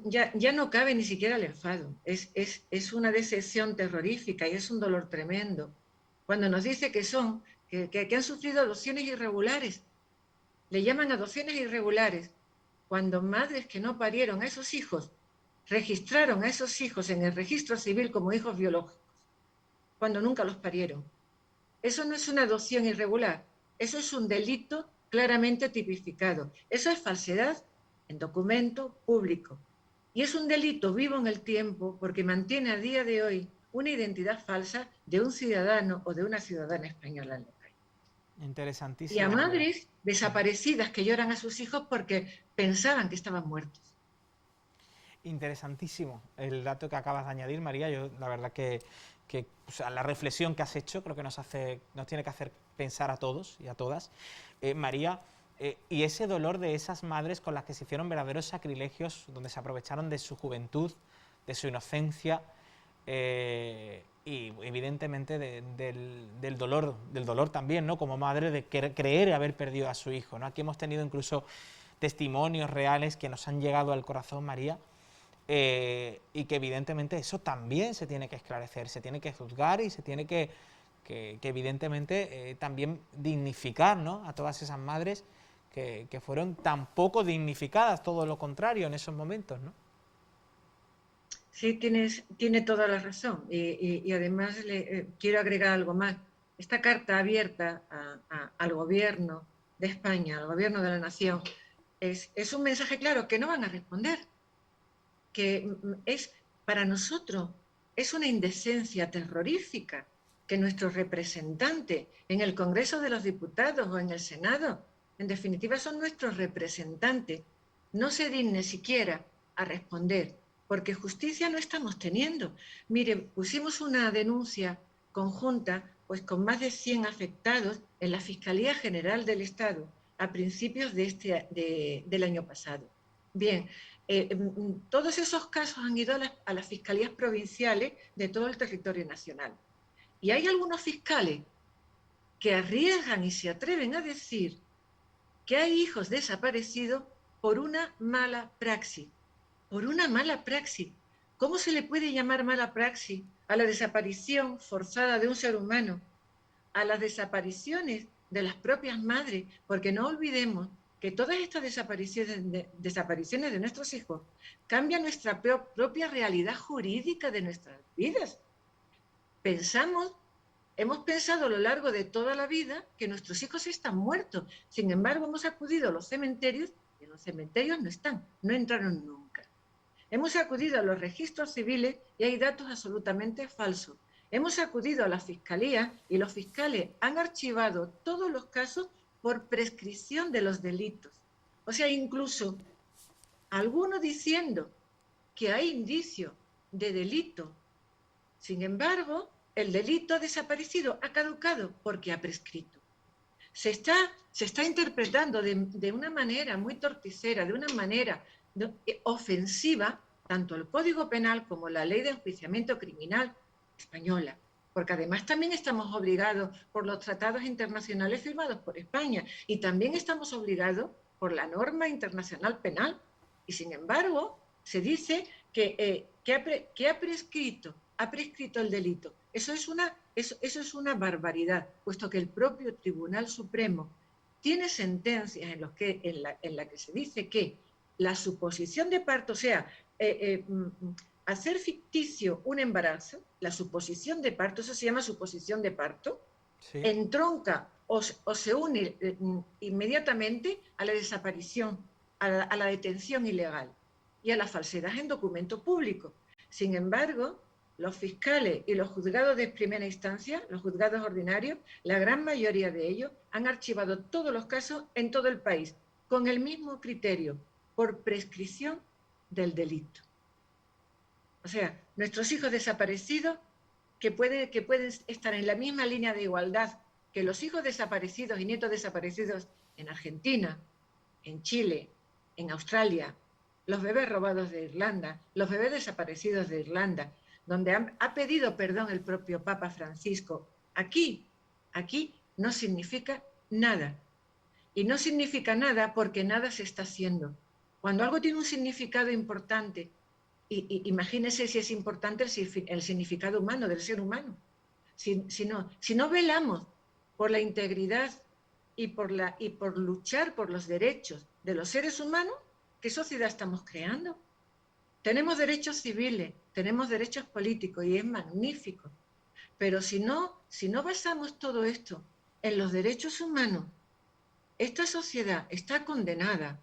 ya no cabe ni siquiera el enfado. Es una decepción terrorífica y es un dolor tremendo cuando nos dice que han sufrido adopciones irregulares. Le llaman adopciones irregulares cuando madres que no parieron a esos hijos registraron a esos hijos en el registro civil como hijos biológicos, cuando nunca los parieron. Eso no es una adopción irregular, eso es un delito claramente tipificado. Eso es falsedad en documento público. Y es un delito vivo en el tiempo porque mantiene a día de hoy una identidad falsa de un ciudadano o de una ciudadana española en la calle. Interesantísimo. Y a madres desaparecidas que lloran a sus hijos porque pensaban que estaban muertos. Interesantísimo el dato que acabas de añadir, María. Yo la verdad que o sea, la reflexión que has hecho creo que nos tiene que hacer pensar a todos y a todas. María, y ese dolor de esas madres con las que se hicieron verdaderos sacrilegios, donde se aprovecharon de su juventud, de su inocencia, y evidentemente del dolor también, ¿no?, como madre, de creer haber perdido a su hijo, ¿no? Aquí hemos tenido incluso testimonios reales que nos han llegado al corazón, María, y que evidentemente eso también se tiene que esclarecer, se tiene que juzgar y se tiene que evidentemente también dignificar, ¿no?, a todas esas madres que fueron tan poco dignificadas, todo lo contrario en esos momentos, ¿no? Sí, tiene toda la razón. Y además quiero agregar algo más. Esta carta abierta al gobierno de España, al gobierno de la nación, es un mensaje claro que no van a responder, que para nosotros es una indecencia terrorífica que nuestro representante en el Congreso de los Diputados o en el Senado, en definitiva son nuestros representantes, no se digne siquiera a responder, porque justicia no estamos teniendo. Miren, pusimos una denuncia conjunta pues con más de 100 afectados en la Fiscalía General del Estado a principios del año pasado. Bien, todos esos casos han ido a las fiscalías provinciales de todo el territorio nacional. Y hay algunos fiscales que arriesgan y se atreven a decir que hay hijos desaparecidos por una mala praxis. Por una mala praxis. ¿Cómo se le puede llamar mala praxis a la desaparición forzada de un ser humano? A las desapariciones de las propias madres, porque no olvidemos que todas estas desapariciones de nuestros hijos cambian nuestra propia realidad jurídica de nuestras vidas. Hemos pensado a lo largo de toda la vida que nuestros hijos están muertos. Sin embargo, hemos acudido a los cementerios y en los cementerios no están, no entraron nunca. Hemos acudido a los registros civiles y hay datos absolutamente falsos. Hemos acudido a la fiscalía y los fiscales han archivado todos los casos por prescripción de los delitos. O sea, incluso algunos diciendo que hay indicio de delito Sin embargo, el delito ha desaparecido, ha caducado porque ha prescrito. Se está interpretando de una manera muy torticera, de una manera ofensiva, tanto el Código Penal como la Ley de Enjuiciamiento Criminal española, porque además también estamos obligados por los tratados internacionales firmados por España y también estamos obligados por la norma internacional penal. Y sin embargo, se dice que ha prescrito el delito. Eso es una barbaridad, puesto que el propio Tribunal Supremo tiene sentencias en la que se dice que la suposición de parto, o sea, hacer ficticio un embarazo, la suposición de parto, eso se llama suposición de parto, sí, entronca o se une inmediatamente a la desaparición, a la detención ilegal y a la falsedad en documento público. Sin embargo, los fiscales y los juzgados de primera instancia, los juzgados ordinarios, la gran mayoría de ellos han archivado todos los casos en todo el país, con el mismo criterio, por prescripción del delito. O sea, nuestros hijos desaparecidos, que pueden estar en la misma línea de igualdad que los hijos desaparecidos y nietos desaparecidos en Argentina, en Chile, en Australia, los bebés robados de Irlanda, los bebés desaparecidos de Irlanda, donde ha pedido perdón el propio Papa Francisco. Aquí no significa nada. Y no significa nada porque nada se está haciendo. Cuando algo tiene un significado importante, imagínense si es importante el significado humano, del ser humano. Si no velamos por la integridad y por luchar por los derechos de los seres humanos, ¿qué sociedad estamos creando? Tenemos derechos civiles, tenemos derechos políticos y es magnífico. Pero si no basamos todo esto en los derechos humanos, esta sociedad está condenada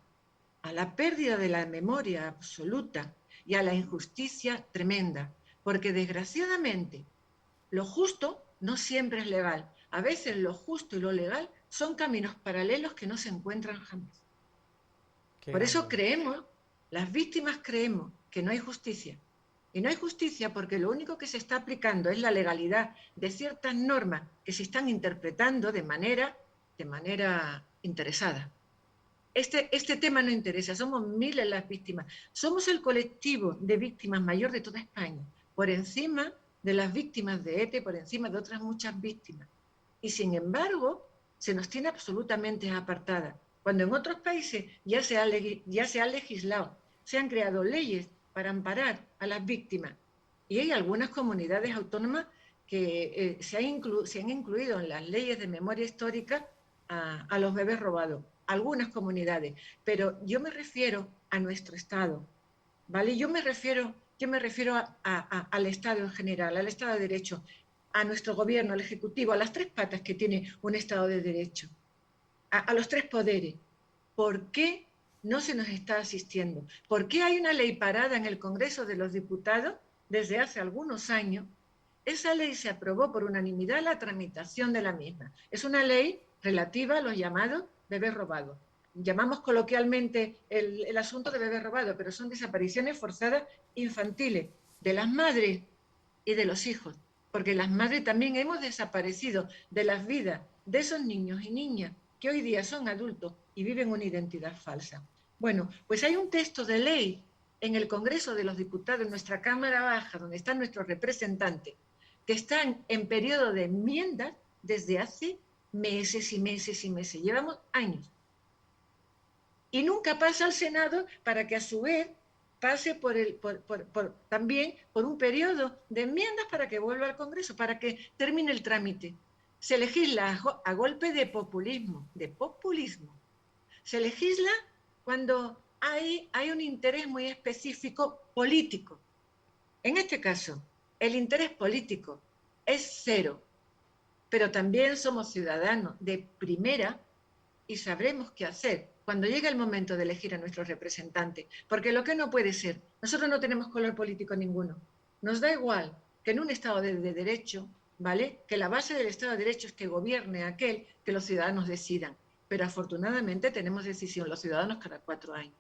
a la pérdida de la memoria absoluta y a la injusticia tremenda, porque desgraciadamente lo justo no siempre es legal. A veces lo justo y lo legal son caminos paralelos que no se encuentran jamás. Por eso creemos, las víctimas creemos que no hay justicia. Y no hay justicia porque lo único que se está aplicando es la legalidad de ciertas normas que se están interpretando de manera interesada. Este tema no interesa, somos miles las víctimas. Somos el colectivo de víctimas mayor de toda España, por encima de las víctimas de ETA, por encima de otras muchas víctimas. Y sin embargo, se nos tiene absolutamente apartada. Cuando en otros países ya se ha legislado, se han creado leyes para amparar a las víctimas. Y hay algunas comunidades autónomas que se han incluido en las leyes de memoria histórica a los bebés robados. Algunas comunidades. Pero yo me refiero a nuestro Estado, ¿vale? Yo me refiero al Estado en general, al Estado de Derecho, a nuestro gobierno, al Ejecutivo, a las tres patas que tiene un Estado de Derecho, a los tres poderes. ¿Por qué no se nos está asistiendo? ¿Por qué hay una ley parada en el Congreso de los Diputados desde hace algunos años? Esa ley se aprobó por unanimidad la tramitación de la misma. Es una ley relativa a los llamados bebés robados. Llamamos coloquialmente el asunto de bebés robados, pero son desapariciones forzadas infantiles de las madres y de los hijos, porque las madres también hemos desaparecido de las vidas de esos niños y niñas que hoy día son adultos y viven una identidad falsa. Bueno, pues hay un texto de ley en el Congreso de los Diputados, en nuestra Cámara Baja, donde están nuestros representantes, que están en periodo de enmiendas desde hace meses y meses y meses. Llevamos años. Y nunca pasa al Senado para que a su vez pase también por un periodo de enmiendas para que vuelva al Congreso, para que termine el trámite. Se legisla a golpe de populismo, Se legisla cuando hay un interés muy específico político. En este caso, el interés político es cero, pero también somos ciudadanos de primera y sabremos qué hacer cuando llegue el momento de elegir a nuestros representantes, porque lo que no puede ser, nosotros no tenemos color político ninguno, nos da igual que en un Estado de Derecho, ¿vale?, que la base del Estado de Derecho es que gobierne aquel que los ciudadanos decidan, pero afortunadamente tenemos decisión los ciudadanos cada 4 años.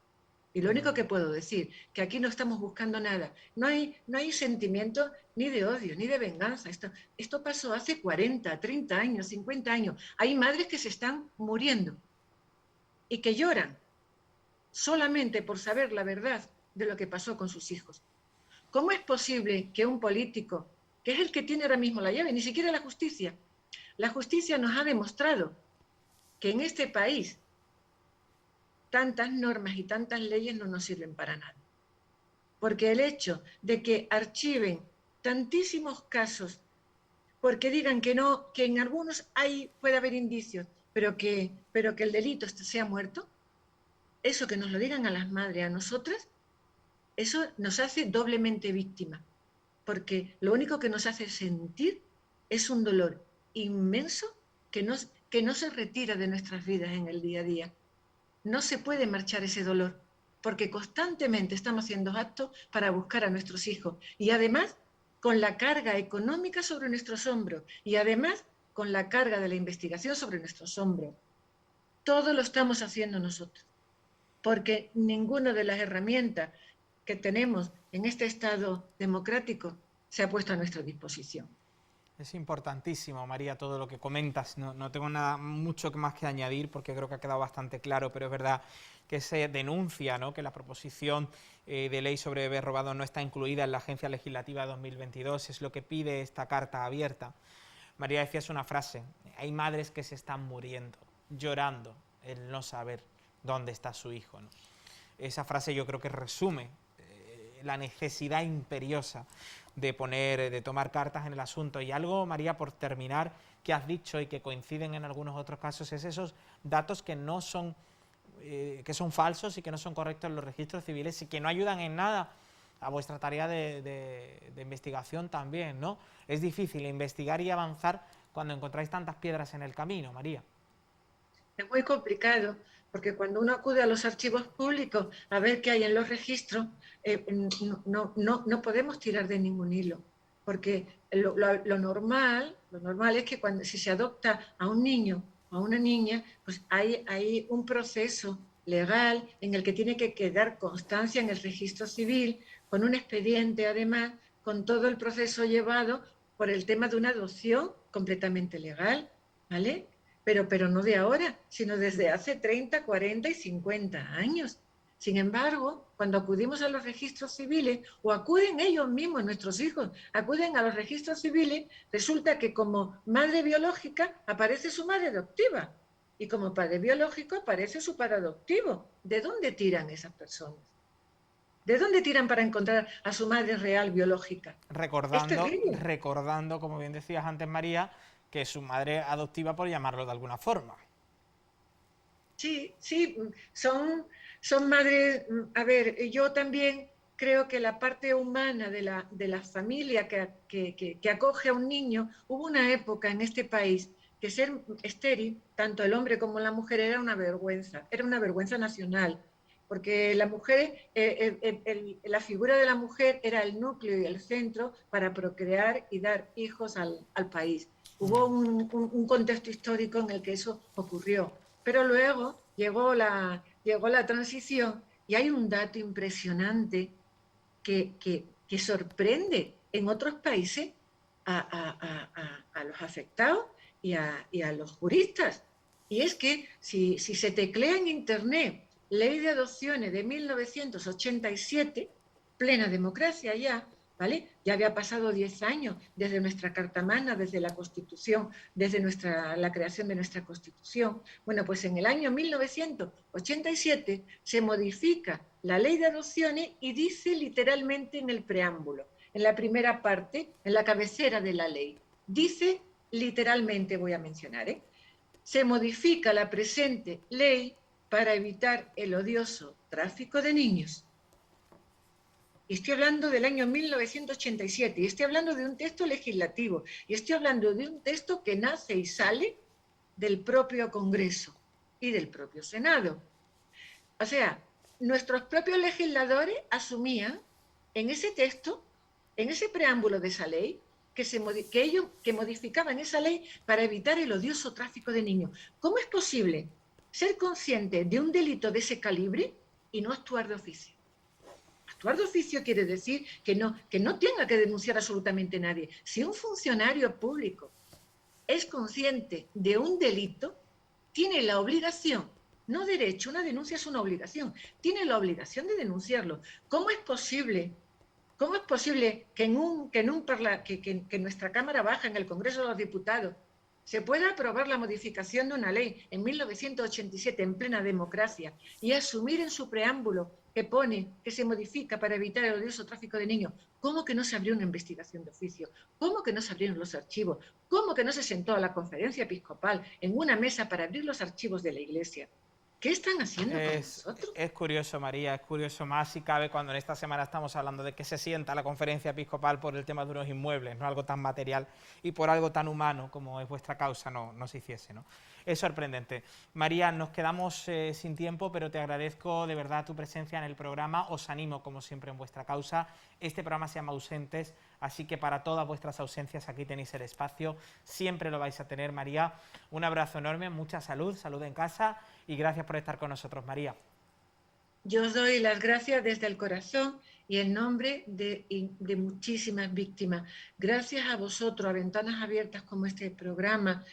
Y lo único que puedo decir, que aquí no estamos buscando nada. No hay sentimiento ni de odio, ni de venganza. Esto pasó hace 40, 30 años, 50 años. Hay madres que se están muriendo y que lloran solamente por saber la verdad de lo que pasó con sus hijos. ¿Cómo es posible que un político, que es el que tiene ahora mismo la llave, ni siquiera la justicia nos ha demostrado que en este país tantas normas y tantas leyes no nos sirven para nada? Porque el hecho de que archiven tantísimos casos, porque digan que no, que en algunos puede haber indicios, pero que el delito sea muerto, eso que nos lo digan a las madres, a nosotras, eso nos hace doblemente víctimas, porque lo único que nos hace sentir es un dolor inmenso que no se retira de nuestras vidas en el día a día. No se puede marchar ese dolor, porque constantemente estamos haciendo actos para buscar a nuestros hijos, y además con la carga económica sobre nuestros hombros, y además con la carga de la investigación sobre nuestros hombros. Todo lo estamos haciendo nosotros, porque ninguna de las herramientas que tenemos en este Estado democrático se ha puesto a nuestra disposición. Es importantísimo, María, todo lo que comentas. No tengo nada mucho más que añadir porque creo que ha quedado bastante claro, pero es verdad que se denuncia, ¿no?, que la proposición de ley sobre bebés robados no está incluida en la Agencia Legislativa 2022, es lo que pide esta carta abierta. María, decías una frase: hay madres que se están muriendo, llorando el no saber dónde está su hijo, ¿no? Esa frase yo creo que resume la necesidad imperiosa de tomar cartas en el asunto. Y algo, María, por terminar, que has dicho y que coinciden en algunos otros casos, es esos datos que no son, que son falsos y que no son correctos en los registros civiles y que no ayudan en nada a vuestra tarea de investigación también, ¿no? Es difícil investigar y avanzar cuando encontráis tantas piedras en el camino, María. Es muy complicado, porque cuando uno acude a los archivos públicos a ver qué hay en los registros, no podemos tirar de ningún hilo, porque lo normal es que si se adopta a un niño o a una niña, pues hay un proceso legal en el que tiene que quedar constancia en el registro civil, con un expediente además, con todo el proceso llevado por el tema de una adopción completamente legal, ¿vale? Pero no de ahora, sino desde hace 30, 40 y 50 años. Sin embargo, cuando acudimos a los registros civiles, o acuden ellos mismos, nuestros hijos, acuden a los registros civiles, resulta que como madre biológica aparece su madre adoptiva, y como padre biológico aparece su padre adoptivo. ¿De dónde tiran esas personas? ¿De dónde tiran para encontrar a su madre real biológica? Recordando, como bien decías antes, María, que es su madre adoptiva, por llamarlo de alguna forma. Sí, son madres. A ver, yo también creo que la parte humana de la familia que acoge a un niño, hubo una época en este país que ser estéril, tanto el hombre como la mujer, era una vergüenza nacional, porque la mujer, la figura de la mujer era el núcleo y el centro para procrear y dar hijos al país. Hubo un contexto histórico en el que eso ocurrió, pero luego llegó la transición, y hay un dato impresionante que sorprende en otros países a los afectados y a los juristas, y es que si se teclea en internet Ley de Adopciones de 1987, plena democracia ya, ¿vale? Ya había pasado 10 años desde nuestra Carta Magna, desde la Constitución, desde la creación de nuestra Constitución. Bueno, pues en el año 1987 se modifica la Ley de Adopciones y dice literalmente en el preámbulo, en la primera parte, en la cabecera de la ley, dice literalmente, voy a mencionar, se modifica la presente ley para evitar el odioso tráfico de niños. Y estoy hablando del año 1987, y estoy hablando de un texto legislativo, y estoy hablando de un texto que nace y sale del propio Congreso y del propio Senado. O sea, nuestros propios legisladores asumían en ese texto, en ese preámbulo de esa ley, que modificaban esa ley para evitar el odioso tráfico de niños. ¿Cómo es posible ser consciente de un delito de ese calibre y no actuar de oficio. Actuar de oficio quiere decir que no tenga que denunciar absolutamente nadie. Si un funcionario público es consciente de un delito, tiene la obligación, no derecho, una denuncia es una obligación, tiene la obligación de denunciarlo. ¿Cómo es posible que en nuestra Cámara Baja, en el Congreso de los Diputados, se pueda aprobar la modificación de una ley en 1987 en plena democracia y asumir en su preámbulo que pone que se modifica para evitar el odioso tráfico de niños? ¿Cómo que no se abrió una investigación de oficio? ¿Cómo que no se abrieron los archivos? ¿Cómo que no se sentó a la conferencia episcopal en una mesa para abrir los archivos de la Iglesia? ¿Qué están haciendo con nosotros? Es curioso, María, es curioso, más si cabe cuando en esta semana estamos hablando de que se sienta la conferencia episcopal por el tema de unos inmuebles, no algo tan material, y por algo tan humano como es vuestra causa no se hiciese, ¿no? Es sorprendente. María, nos quedamos sin tiempo, pero te agradezco de verdad tu presencia en el programa. Os animo, como siempre, en vuestra causa. Este programa se llama Ausentes, así que para todas vuestras ausencias aquí tenéis el espacio. Siempre lo vais a tener, María. Un abrazo enorme, mucha salud, salud en casa, y gracias por estar con nosotros, María. Yo os doy las gracias desde el corazón y en nombre de muchísimas víctimas. Gracias a vosotros, a Ventanas Abiertas como este programa,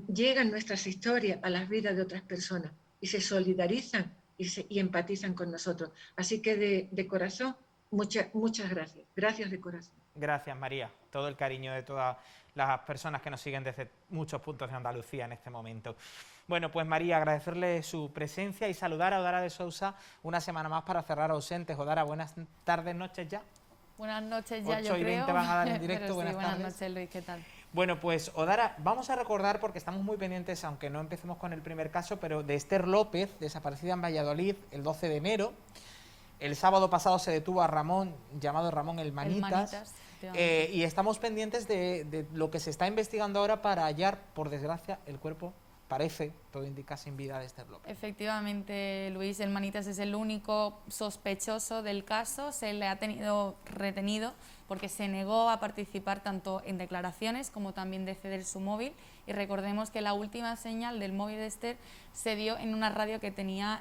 llegan nuestras historias a las vidas de otras personas y se solidarizan y empatizan con nosotros. Así que de corazón, muchas gracias. Gracias de corazón. Gracias, María. Todo el cariño de todas las personas que nos siguen desde muchos puntos de Andalucía en este momento. Bueno, pues María, agradecerle su presencia y saludar a Odara de Sousa una semana más para cerrar Ausentes. Odara, buenas tardes, noches ya. Buenas noches ya, 8 yo y creo. 20 van a dar en directo. Pero sí, buenas tardes. noches, Luis, ¿qué tal? Bueno, pues Odara, vamos a recordar, porque estamos muy pendientes, aunque no empecemos con el primer caso, pero de Esther López, desaparecida en Valladolid el 12 de enero. El sábado pasado se detuvo a Ramón, llamado Ramón el Manitas, y estamos pendientes de lo que se está investigando ahora para hallar, por desgracia, el cuerpo, parece, todo indica, sin vida de Esther López. Efectivamente, Luis, el Manitas es el único sospechoso del caso. Se le ha tenido retenido porque se negó a participar tanto en declaraciones como también de ceder su móvil. Y recordemos que la última señal del móvil de Esther se dio en una radio que tenía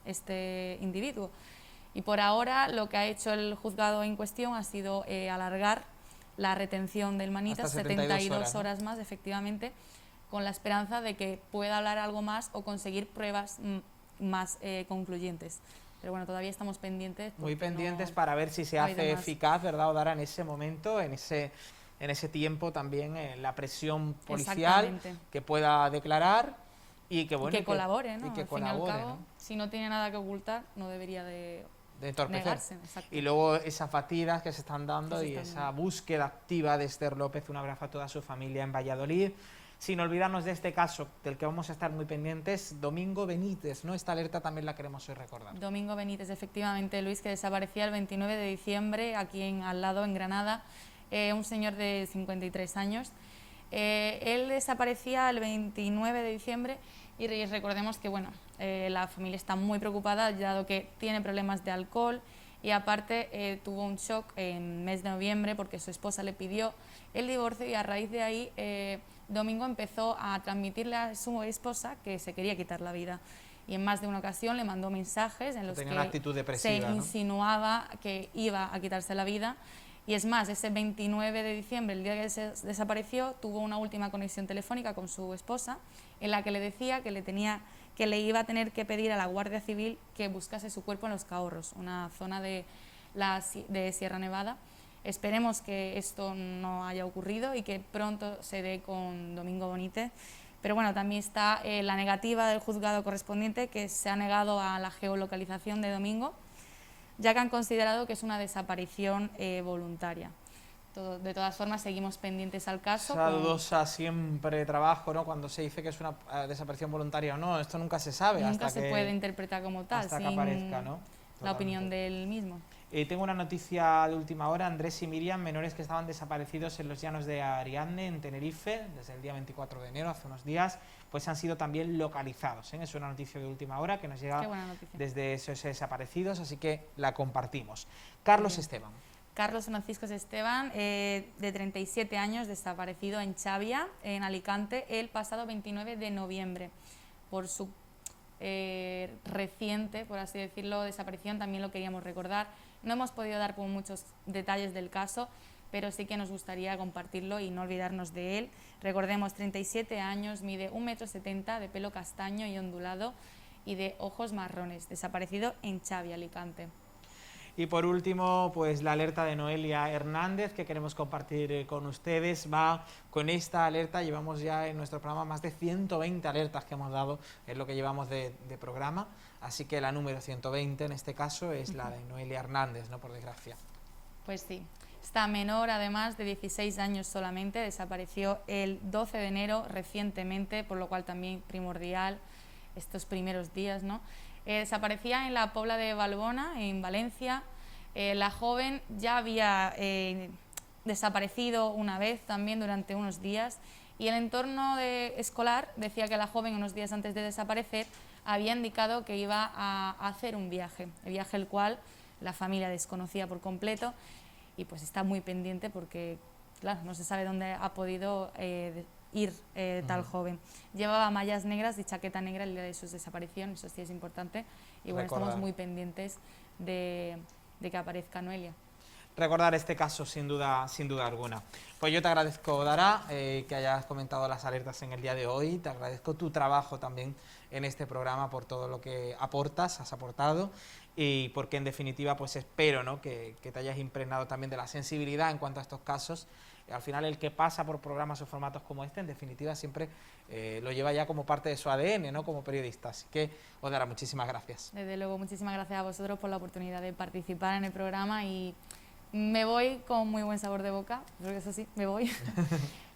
este individuo. Y por ahora lo que ha hecho el juzgado en cuestión ha sido alargar la retención del Manitas, 72 horas más, efectivamente, con la esperanza de que pueda hablar algo más o conseguir pruebas más concluyentes. Pero bueno, todavía estamos pendientes. Muy pendientes para ver si se hace eficaz, ¿verdad, Odara? En ese momento, en ese tiempo también, la presión policial, que pueda declarar y que, bueno, y que colabore, ¿no? Y que al colabore, fin y al cabo, ¿no? Si no tiene nada que ocultar, no debería de entorpecer. negarse. Y luego esas batidas que se están dando y esa búsqueda activa de Esther López. Un abrazo a toda su familia en Valladolid. Sin olvidarnos de este caso, del que vamos a estar muy pendientes, Domingo Benítez, ¿no? Esta alerta también la queremos hoy recordar. Domingo Benítez, efectivamente, Luis, que desaparecía el 29 de diciembre, aquí al lado, en Granada, un señor de 53 años. Él desaparecía el 29 de diciembre y recordemos que, bueno, la familia está muy preocupada, dado que tiene problemas de alcohol y aparte tuvo un shock en mes de noviembre porque su esposa le pidió el divorcio y a raíz de ahí Domingo empezó a transmitirle a su esposa que se quería quitar la vida y en más de una ocasión le mandó mensajes en los que se insinuaba que iba a quitarse la vida. Y es más, ese 29 de diciembre, el día que se desapareció, tuvo una última conexión telefónica con su esposa en la que le decía que le iba a tener que pedir a la Guardia Civil que buscase su cuerpo en Los Cahorros, una zona de Sierra Nevada. Esperemos que esto no haya ocurrido y que pronto se dé con Domingo Benítez. Pero bueno, también está la negativa del juzgado correspondiente, que se ha negado a la geolocalización de Domingo, ya que han considerado que es una desaparición voluntaria. De todas formas, seguimos pendientes al caso. Esa dudosa siempre trabajo, ¿no? Cuando se dice que es una desaparición voluntaria o no, esto nunca se sabe. Nunca se puede interpretar como tal, hasta que aparezca, ¿no? La opinión del mismo. Tengo una noticia de última hora. Andrés y Miriam, menores que estaban desaparecidos en los llanos de Ariadne, en Tenerife, desde el día 24 de enero, hace unos días, pues han sido también localizados, ¿eh? Es una noticia de última hora que nos llega desde esos desaparecidos, así que la compartimos. Carlos Esteban. Carlos Francisco Esteban, de 37 años, desaparecido en Xàbia, en Alicante, el pasado 29 de noviembre. Por reciente, por así decirlo, desaparición, también lo queríamos recordar. No hemos podido dar como muchos detalles del caso, pero sí que nos gustaría compartirlo y no olvidarnos de él. Recordemos, 37 años, mide 1,70 m, de pelo castaño y ondulado y de ojos marrones, desaparecido en Xavi, Alicante. Y por último, pues la alerta de Noelia Hernández que queremos compartir con ustedes. Va con esta alerta, llevamos ya en nuestro programa más de 120 alertas que hemos dado, es lo que llevamos de programa, así que la número 120 en este caso es la de Noelia Hernández, ¿no? Por desgracia. Pues sí, esta menor, además de 16 años solamente, desapareció el 12 de enero recientemente, por lo cual también primordial estos primeros días, ¿no? Desaparecía en la Pobla de Valbona, en Valencia. La joven ya había desaparecido una vez también durante unos días, y el entorno escolar decía que la joven, unos días antes de desaparecer, había indicado que iba a hacer un viaje, el viaje el cual la familia desconocía por completo, y pues está muy pendiente porque, claro, no se sabe dónde ha podido ir tal joven. Llevaba mallas negras y chaqueta negra el día de su desaparición, eso sí es importante, y bueno, estamos muy pendientes de que aparezca Noelia. Recordar este caso sin duda alguna. Pues yo te agradezco, Dara, que hayas comentado las alertas en el día de hoy, te agradezco tu trabajo también en este programa por todo lo que has aportado, y porque en definitiva pues espero, ¿no?, que te hayas impregnado también de la sensibilidad en cuanto a estos casos. Al final el que pasa por programas o formatos como este, en definitiva siempre lo lleva ya como parte de su ADN, ¿no?, como periodista. Así que, Dara, muchísimas gracias. Desde luego, muchísimas gracias a vosotros por la oportunidad de participar en el programa, y me voy con muy buen sabor de boca, porque eso sí, me voy,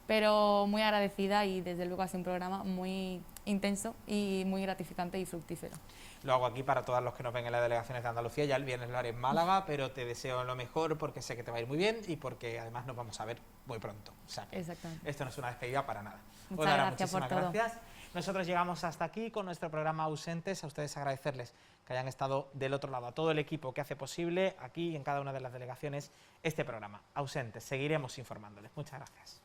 pero muy agradecida, y desde luego ha sido un programa muy intenso y muy gratificante y fructífero. Lo hago aquí para todos los que nos ven en las delegaciones de Andalucía, ya el viernes lo haré en Málaga, pero te deseo lo mejor porque sé que te va a ir muy bien y porque además nos vamos a ver muy pronto. O sea, exactamente. Esto no es una despedida para nada. Muchas Dara, gracias por todo. Gracias. Nosotros llegamos hasta aquí con nuestro programa Ausentes. A ustedes agradecerles que hayan estado del otro lado, a todo el equipo que hace posible aquí en cada una de las delegaciones este programa Ausentes. Seguiremos informándoles. Muchas gracias.